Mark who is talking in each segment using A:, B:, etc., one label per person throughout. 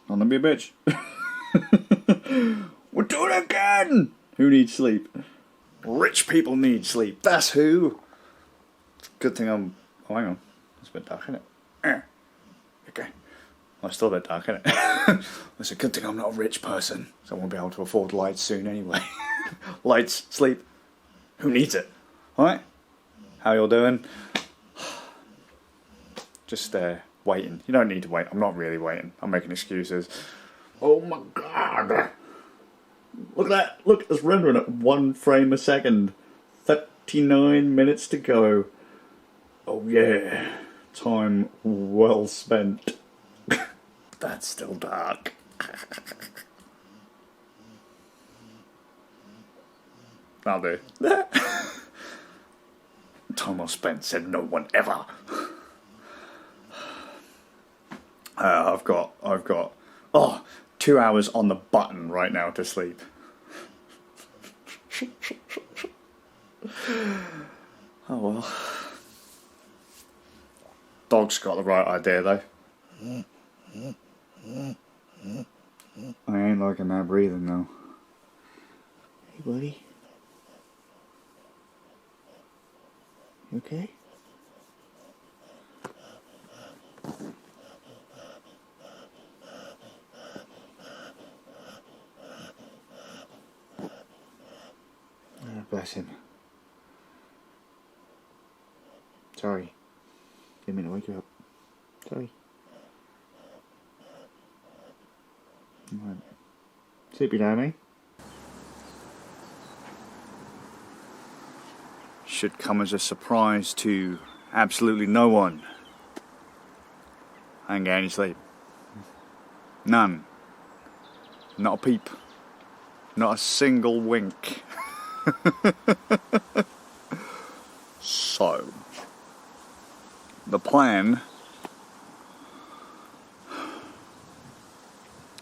A: Don't be a bitch. We're doing it again! Who needs sleep? Rich people need sleep. That's who. Good thing I'm... Oh, hang on. It's a bit dark, isn't it? Okay. Well, it's still a bit dark, isn't it? It's a good thing I'm not a rich person, so I won't be able to afford lights soon anyway. Lights, sleep. Who needs it? Alright? How y'all doing? Just waiting. You don't need to wait. I'm not really waiting. I'm making excuses. Oh my god. Look at that. Look, it's rendering at 1 frame a second. 39 minutes to go. Oh yeah. Time well spent. That's still dark. I'll do. Time well spent, said no one ever. I've got 2 hours on the button right now to sleep. Oh well. Dog's got the right idea though. I ain't liking that breathing though.
B: Hey buddy. You okay? Oh, bless him. Sorry. Didn't mean to wake you up. Sorry. Right. Sleepy now, mate.
A: Should come as a surprise to absolutely no one. I ain't getting any sleep. None. Not a peep. Not a single wink. So, the plan,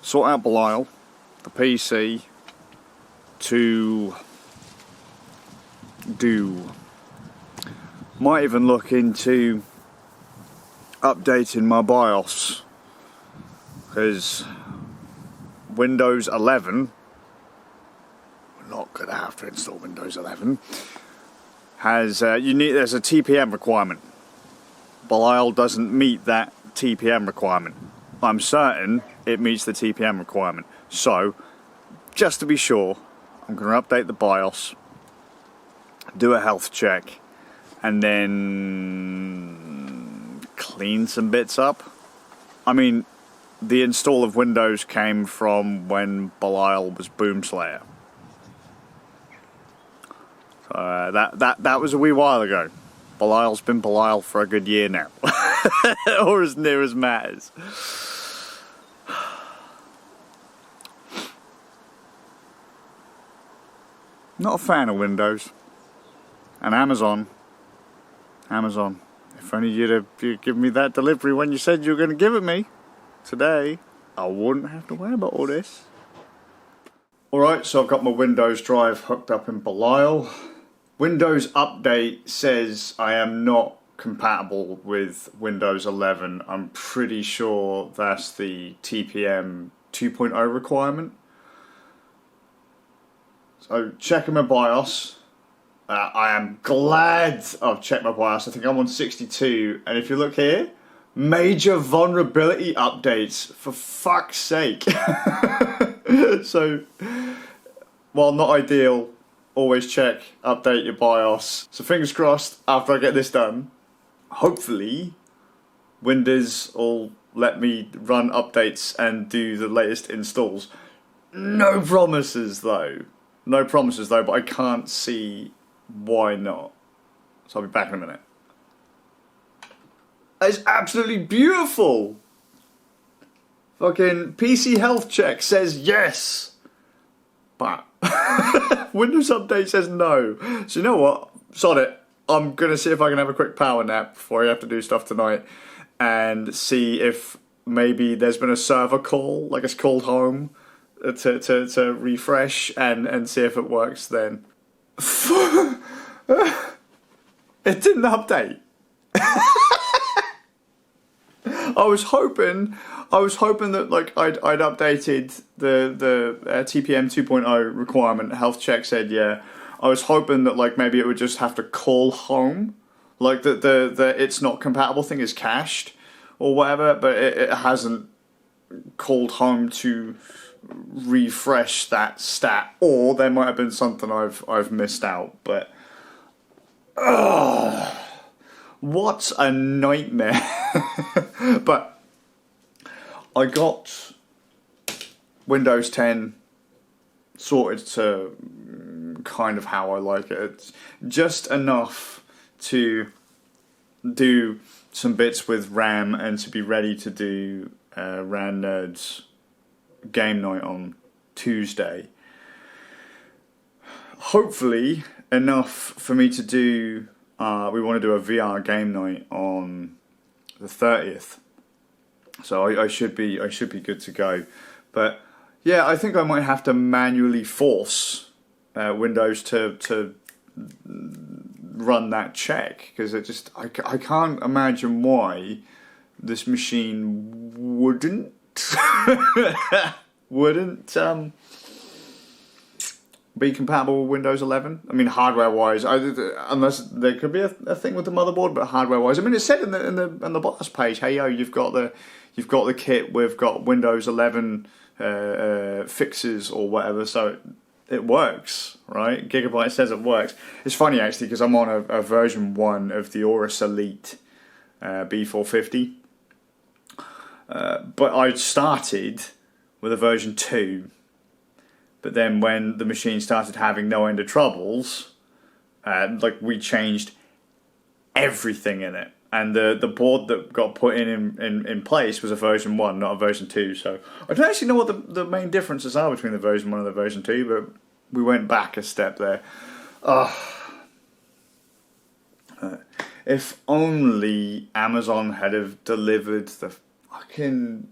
A: sort out Belial, the PC, to do, might even look into updating my BIOS, because Windows 11, we're not going to have to install Windows 11, has, there's a TPM requirement. Belial doesn't meet that TPM requirement. I'm certain it meets the TPM requirement. So, just to be sure, I'm going to update the BIOS, do a health check, and then clean some bits up. I mean, the install of Windows came from when Belial was Boomslayer. That was a wee while ago. Belial's been Belial for a good year now. Or as near as matters. Not a fan of Windows. And Amazon, if only you'd give me that delivery when you said you were going to give it me today, I wouldn't have to worry about all this. Alright, so I've got my Windows drive hooked up in Belial. Windows Update says I am not compatible with Windows 11. I'm pretty sure that's the TPM 2.0 requirement. So checking my BIOS. I am glad I've checked my BIOS. I think I'm on 62, and if you look here, major vulnerability updates, for fuck's sake. So, while not ideal, always check, update your BIOS. So fingers crossed, after I get this done, hopefully Windows will let me run updates and do the latest installs. No promises though. No promises though, but I can't see why not. So I'll be back in a minute. It's absolutely beautiful! Fucking PC health check says yes! But Windows Update says no. So you know what? Sod it. I'm gonna see if I can have a quick power nap before I have to do stuff tonight, and see if maybe there's been a server call, like it's called home, to refresh and see if it works then. It didn't update. I was hoping that like I'd updated the TPM 2.0 requirement. Health check said yeah. I was hoping that like maybe it would just have to call home, like the it's not compatible thing is cached or whatever, but it hasn't called home to refresh that stat, or there might have been something I've missed out, but what a nightmare. But I got Windows 10 sorted to kind of how I like it. It's just enough to do some bits with RAM and to be ready to do RAM Nerds game night on Tuesday. Hopefully enough for me to do we want to do a VR game night on the 30th, so I should be good to go. But yeah, I think I might have to manually force Windows to run that check, because it just I can't imagine why this machine wouldn't be compatible with Windows 11. I mean, hardware-wise, unless there could be a thing with the motherboard, but hardware-wise, I mean, it said in the BIOS page, hey yo, you've got the kit. We've got Windows 11 fixes or whatever, so it works, right? Gigabyte says it works. It's funny actually, because I'm on a version 1 of the Aorus Elite B450. But I started with a version 2, but then when the machine started having no end of troubles, like we changed everything in it, and the board that got put in place was a version 1, not a version 2. So I don't actually know what the main differences are between the version 1 and the version 2, but we went back a step there. If only Amazon had have delivered the fucking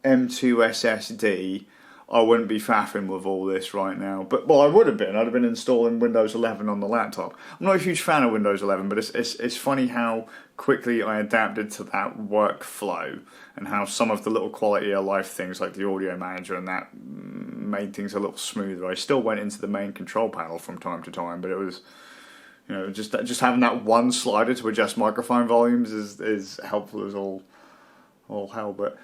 A: M2 SSD, I wouldn't be faffing with all this right now. But well, I would have been. I'd have been installing Windows 11 on the laptop. I'm not a huge fan of Windows 11, but it's funny how quickly I adapted to that workflow, and how some of the little quality of life things like the audio manager and that made things a little smoother. I still went into the main control panel from time to time, but it was, you know, just having that one slider to adjust microphone volumes is helpful as all hell. But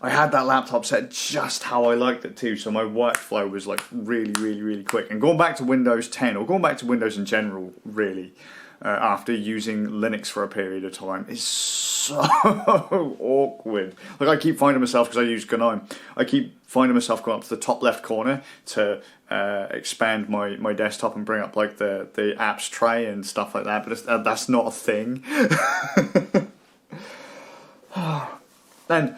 A: I had that laptop set just how I liked it too, so my workflow was like really, really, really quick. And going back to Windows 10, or going back to Windows in general, really, after using Linux for a period of time, is so awkward. Like, I keep finding myself, because I use GNOME, I keep finding myself going up to the top left corner to expand my desktop and bring up like the apps tray and stuff like that, but that's not a thing. And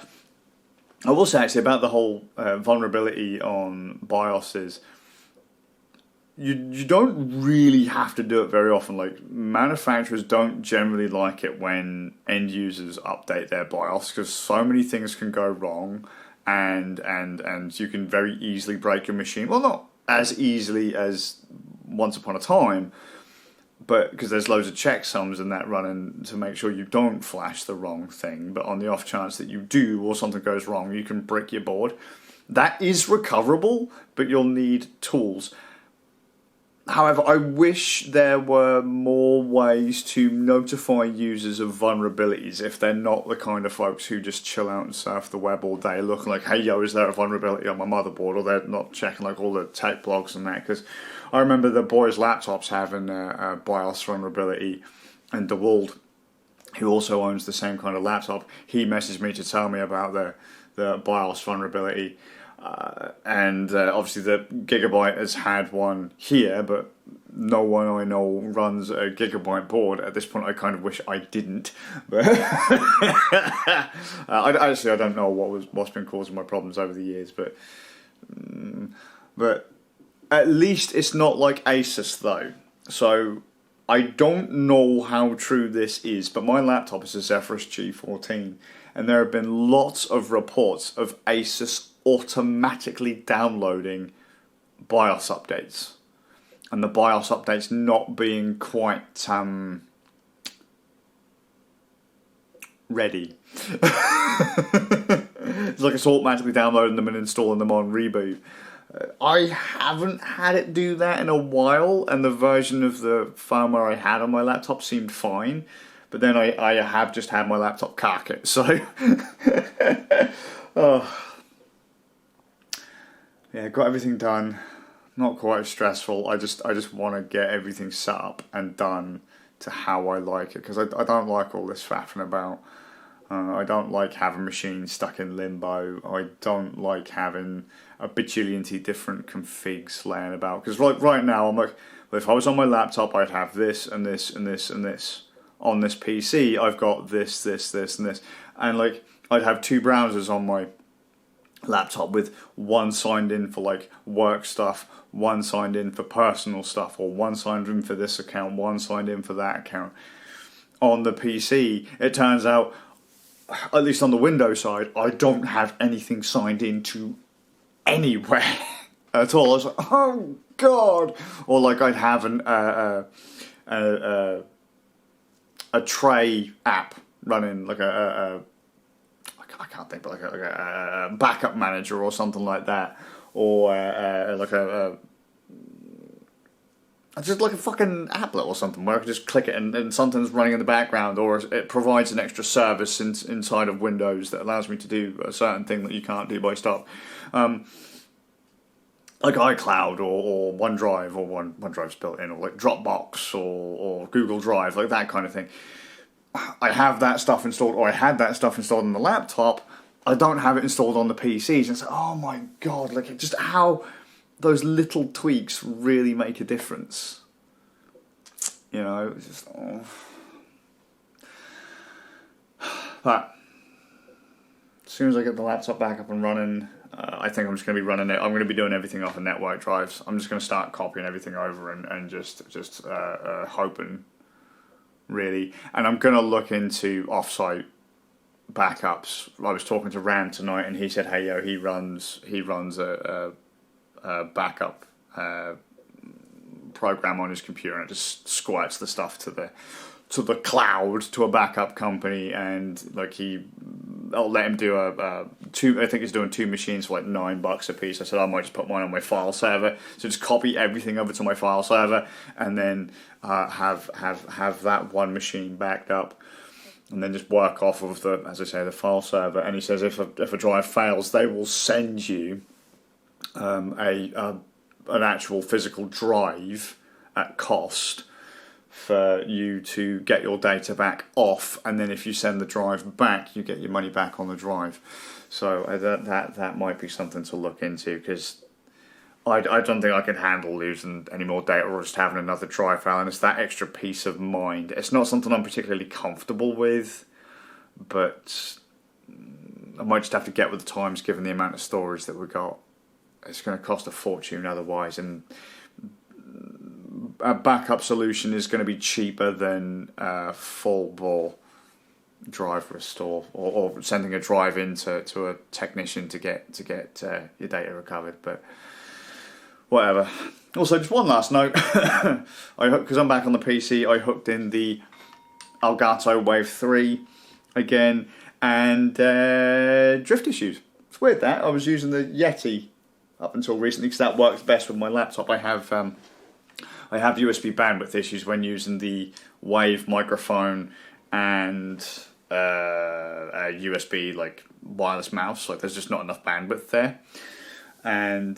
A: I will say actually about the whole vulnerability on BIOS is you don't really have to do it very often. Like, manufacturers don't generally like it when end users update their BIOS, because so many things can go wrong, and you can very easily break your machine. Well, not as easily as once upon a time, but because there's loads of checksums in that running to make sure you don't flash the wrong thing. But on the off chance that you do, or something goes wrong, you can brick your board. That is recoverable, but you'll need tools. However, I wish there were more ways to notify users of vulnerabilities if they're not the kind of folks who just chill out and surf the web all day looking like, hey, yo, is there a vulnerability on my motherboard? Or they're not checking like all the tech blogs and that. Because I remember the boys' laptops having a BIOS vulnerability, and DeWald, who also owns the same kind of laptop, he messaged me to tell me about the BIOS vulnerability. And obviously the Gigabyte has had one here, but no one I know runs a Gigabyte board. At this point, I kind of wish I didn't. But I don't know what's been causing my problems over the years. But at least it's not like Asus though. So I don't know how true this is, but my laptop is a Zephyrus G14, and there have been lots of reports of Asus automatically downloading BIOS updates, and the BIOS updates not being quite ready. It's like it's automatically downloading them and installing them on reboot. I haven't had it do that in a while, and the version of the firmware I had on my laptop seemed fine. But then I have just had my laptop cark it, so... Oh. Yeah, got everything done. Not quite as stressful. I just want to get everything set up and done to how I like it, because I don't like all this faffing about. I don't like having machines stuck in limbo. I don't like having a bajillion different configs laying about. Because right now, I'm like, well, if I was on my laptop, I'd have this and this and this and this. On this PC, I've got this, this, this, and this. And like, I'd have two browsers on my laptop with one signed in for like work stuff, one signed in for personal stuff, or one signed in for this account, one signed in for that account. On the PC, it turns out, at least on the Windows side, I don't have anything signed into anywhere at all. I was like, oh god! Or like I'd have a tray app running, like I can't think, but like a backup manager or something like that, or like just like a fucking applet or something where I can just click it and something's running in the background, or it provides an extra service inside of Windows that allows me to do a certain thing that you can't do by stock. Like iCloud or OneDrive, or OneDrive's built in, or like Dropbox or Google Drive, like that kind of thing. I have that stuff installed, or I had that stuff installed on the laptop. I don't have it installed on the PCs. And it's like, oh my god, like just how those little tweaks really make a difference. You know, it's just, oh. But as soon as I get the laptop back up and running, I think I'm just going to be running it. I'm going to be doing everything off of network drives. I'm just going to start copying everything over and just hoping, really. And I'm going to look into offsite backups. I was talking to Ram tonight, and he said, "Hey, yo, he runs a backup program on his computer, and it just squirts the stuff to the cloud, to a backup company, and like I'll let him do I think he's doing 2 machines for like $9 a piece. I said I might just put mine on my file server, so just copy everything over to my file server, and then have that one machine backed up, and then just work off of the file server. And he says if a drive fails, they will send you an actual physical drive at cost for you to get your data back off, and then if you send the drive back, you get your money back on the drive. So that might be something to look into, because I don't think I can handle losing any more data or just having another drive file, and it's that extra peace of mind. It's not something I'm particularly comfortable with, but I might just have to get with the times given the amount of storage that we got. It's going to cost a fortune otherwise, and a backup solution is going to be cheaper than full bore drive restore, or sending a drive into a technician to get your data recovered. But whatever. Also, just one last note, because I'm back on the PC, I hooked in the Elgato Wave 3 again, and drift issues. It's weird that I was using the Yeti up until recently, because that works best with my laptop. I have USB bandwidth issues when using the Wave microphone and a USB like wireless mouse. Like there's just not enough bandwidth there. And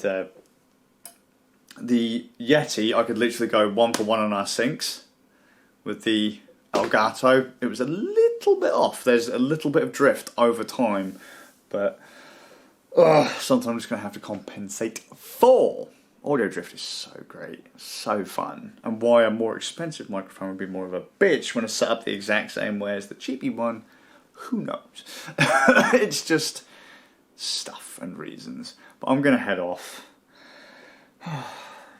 A: the Yeti, I could literally go 1-for-1 on our syncs. With the Elgato, it was a little bit off. There's a little bit of drift over time, but sometimes I'm just going to have to compensate for. Audio drift is so great, so fun, and why a more expensive microphone would be more of a bitch when I set up the exact same way as the cheapy one, who knows? It's just stuff and reasons. But I'm going to head off.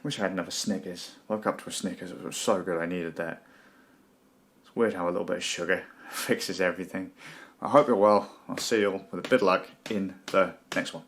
A: Wish I had another Snickers. Woke up to a Snickers, it was so good, I needed that. It's weird how a little bit of sugar fixes everything. I hope you're well. I'll see you all with a bit of luck in the next one.